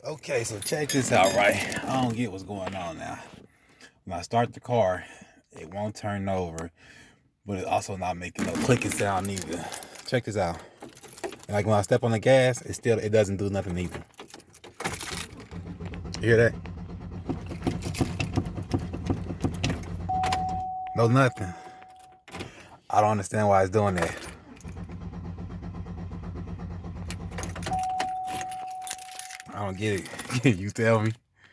Okay, so check this out, right? I don't get what's going on now. When I start the car, it won't turn over, but it's also not making no clicking sound either. Check this out. Like when I step on the gas, it doesn't do nothing either. You hear that? No nothing. I don't understand why it's doing that. I don't get it. You tell me.